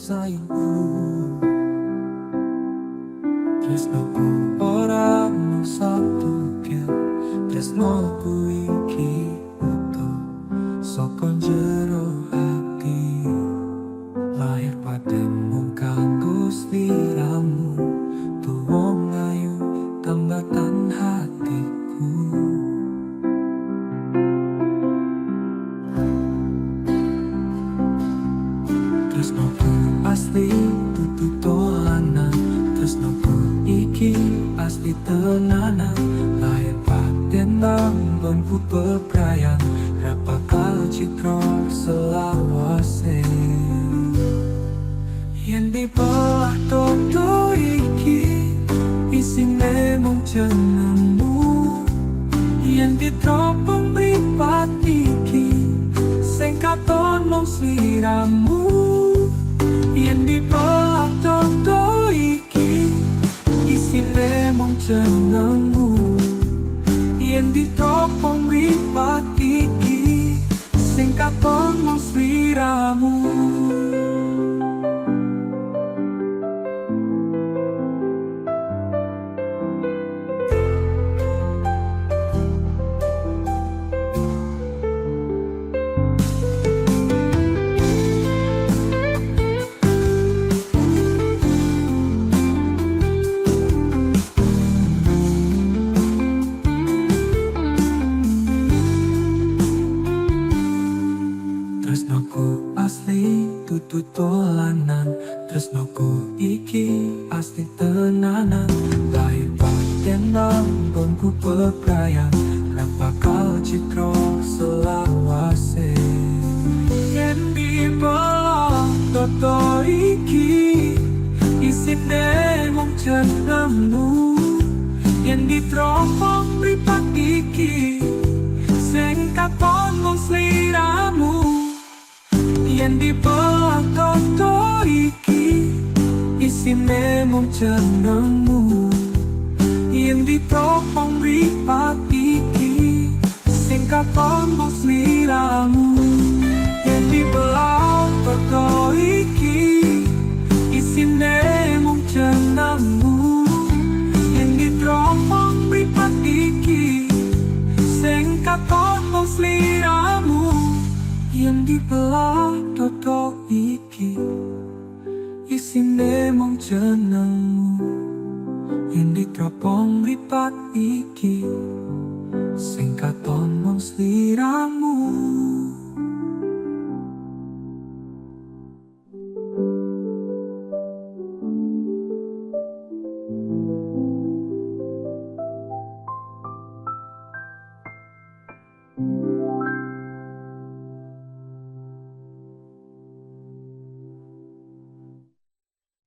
saiku. Tresnoku ora mung satukil, tresnoku iki utuh saka jero ati. Lahir padamu kanggo sliramu, tuwa ngayu tambatan hatiku. Tresnoku asli dudu dolanan, tresnoku iki asli tenanan. Lahir paten nggonku bebrayan, ra bakal citra selawase. Yen dibelah dodo iki, isine mung jenengmu. Yen ditropong mripat iki, sing katon mung sliramu. Yen dibelah dodo iki, isine mung jenengmu. Yen ditropong mripat iki, sing katon mung sliramu. Tresnoku asli dudu dolanan, tresnoku iki asli tenanan. Lahir paten nggonku bebrayan, ra bakal citra selawase. Yen dibelah dodo iki, isine mung jenengmu. Yen ditropong mripat iki, sing katon mung sliramu. Yen dibelah dodo iki, isine mung jenengmu. Yen ditropong mripat iki, sing katon mung sliramu. Yen dibelah dodo iki, isine mung jenengmu. Yen ditropong mripat iki, sing katon mung sliramu. Yen dibelah dodo iki, isine mung jenengmu. Yen ditropong mripat iki, sing katon mung sliramu.